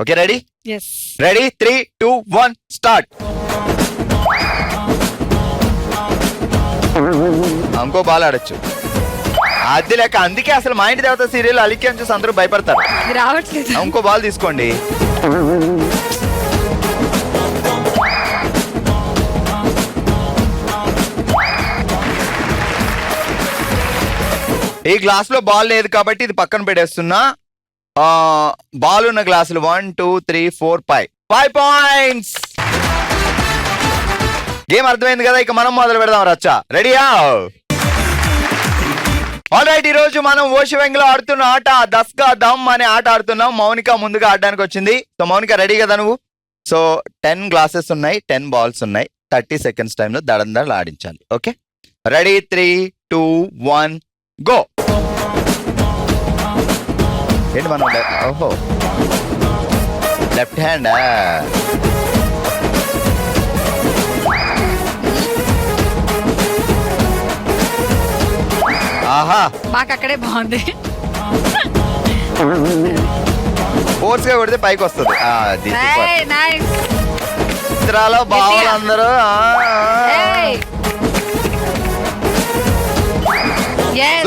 Okay ready? Yes. Ready 3, 2, 1 start. ఇంకో ball ఆడొచ్చు. అది లేక అందుకే అసలు మా ఇంటి దేవత సీరియల్ అలికి అని చూసి అందరూ భయపడతారు. ఇది రావట్లేదు. ఇంకో బాల్ తీసుకోండి. ఈ గ్లాస్ లో బాల్ లేదు కాబట్టి ఇది పక్కన పెట్టేస్తున్నా. బాల్ ఉన్న గ్లాసులు 1, 2, 3, 4, 5 పాయింట్స్. గేమ్ అర్థమైంది కదా, ఇక మనం మొదలు పెడదాం. రచ్చా రెడీయా? ఆల్రైట్, ఈ రోజు మనం ఓషివెంగ్ లో ఆడుతున్న ఆట దస్కా దమ్ అనే ఆట ఆడుతున్నాం. మౌనిక ముందుగా ఆడడానికి వచ్చింది. సో మౌనిక రెడీ కదా నువ్వు? సో 10 గ్లాసెస్ ఉన్నాయి, 10 బాల్స్ ఉన్నాయి. 30 సెకండ్స్ టైంలో దడలు ఆడించాలి. Okay ready? 3, 2, 1 గో. ఏంటి మనం ఓహో లెఫ్ట్ హ్యాండ్. ఆహా, మాకు అక్కడే బాగుంది. ఫోర్స్ గా కొడితే పైకి వస్తుంది. నైస్. చిత్రాలో బావాలందరూ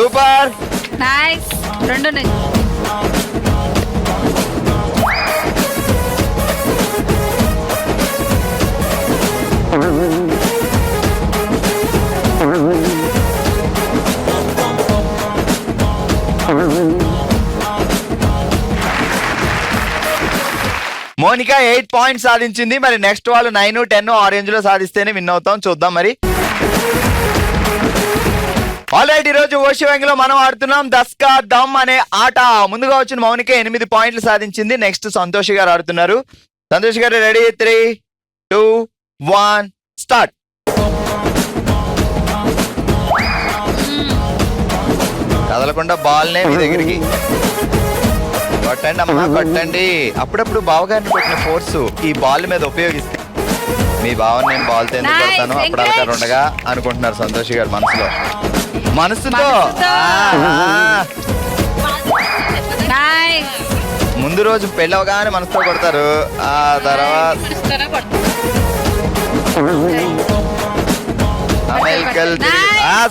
సూపర్. నైస్. రెండు నుంచి మోనికా 8 పాయింట్స్ సాధించింది. మరి నెక్స్ట్ వాళ్ళు 9, 10 ఆరెంజ్ లో సాధిస్తేనే విన్ అవుతాం. చూద్దాం మరి. ఆల్రైట్, ఈ రోజు ఓషివెంగ్ లో మనం ఆడుతున్నాం దస్కా దమ్ అనే ఆట. ముందుగా వచ్చిన మౌనిక 8 పాయింట్లు సాధించింది. నెక్స్ట్ సంతోష్ గారు ఆడుతున్నారు. సంతోష్ గారు రెడీ? 3, 2, 1 స్టార్ట్. కదలకుండా బాల్ నే మీ దగ్గరికి కొట్టండి అమ్మా, కొట్టండి. అప్పుడప్పుడు బావగారిని కొట్టిన ఫోర్స్ ఈ బాల్ మీద ఉపయోగిస్తే మీ బావని నేను బాల్ తో ఎందుకు కొడతాను అప్పుడు అలా ఉండగా అనుకుంటున్నారు సంతోష్ గారు మనసుతో. ముందు రోజు పెళ్ళవగానే మనసుతో కొడతారు, ఆ తర్వాత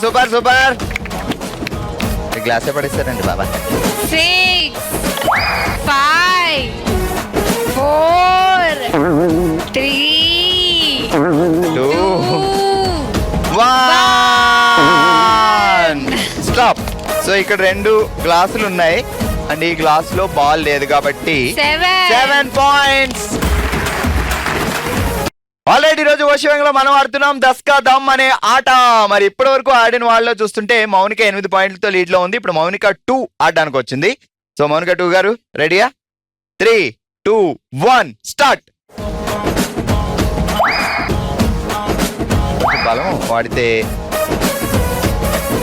సూపర్ సూపర్. గ్లాసే పడిస్తారండి బాబా. 6, 5, 4, 3, 2, 1 స్టాప్. సో ఇక్కడ 2 గ్లాసులు ఉన్నాయి అండ్ ఈ గ్లాస్ లో బాల్ లేదు కాబట్టి 7 పాయింట్స్. ఆల్రెడీ రోజు ఓషివెంగ్ లో మనం ఆడుతున్నాం దస్కా దమ్ అనే ఆట. మరి ఇప్పటి వరకు ఆడిన వాళ్ళలో చూస్తుంటే మౌనిక 8 పాయింట్లతో లీడ్ లో ఉంది. ఇప్పుడు మౌనిక 2 ఆడడానికి వచ్చింది. సో మౌనిక 2 గారు రెడీయా? 3, 2, 1 స్టార్ట్. బలం వాడితే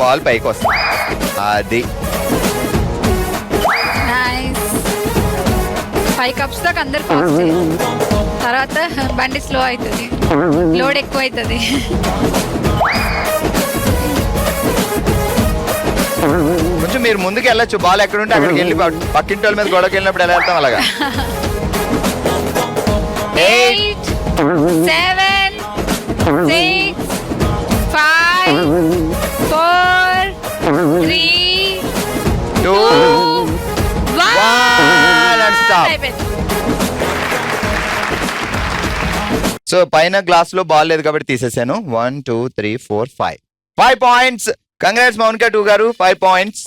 బాల్ పైకి వస్తుంది. అది 5 కప్స్ దాకా అందరు ఫాస్ట్. తర్వాత బండి స్లో అవుతుంది, లోడ్ ఎక్కువ అవుతుంది. కొంచెం మీరు ముందుకు వెళ్ళొచ్చు. బాల్ ఎక్కడుంటే అక్కడికి వెళ్ళి పక్కింటి వాళ్ళ మీద గొడవకి వెళ్ళినప్పుడు ఎలా వెళ్తాం అలాగా. 8, 7, 6, 5, 4, 3, 2, 1 and stop. సో పైన గ్లాస్ లో బాల్ లేదు కాబట్టి తీసేసాను. 1, 2, 3, 4, 5 పాయింట్స్. కంగ్రాట్స్ మౌనిక 2 గారు, 5 పాయింట్స్.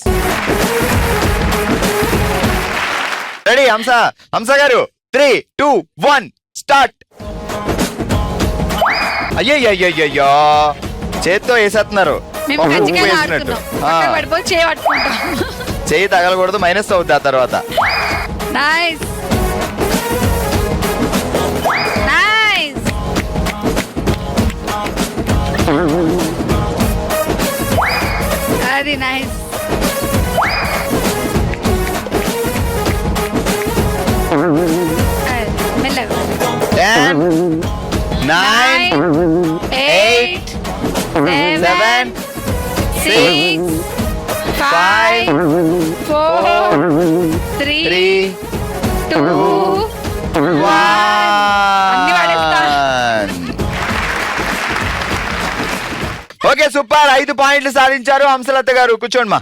రెడీ హంస గారు? 3, 2, 1 స్టార్ట్. అయ్యయ్యో చేత్తో వేసేస్తున్నారు వేసినట్టు. చేయి తగలకూడదు, మైనస్ అవుద్ది ఆ తర్వాత. Nice nice. అది నైస్. మెల్లగా 10, 9, 8, 7, 6, 5, 4, 3, 2, ఓకే సూపర్ 5 పాయింట్లు సాధించారు హంసలత గారు కూర్చోండి మా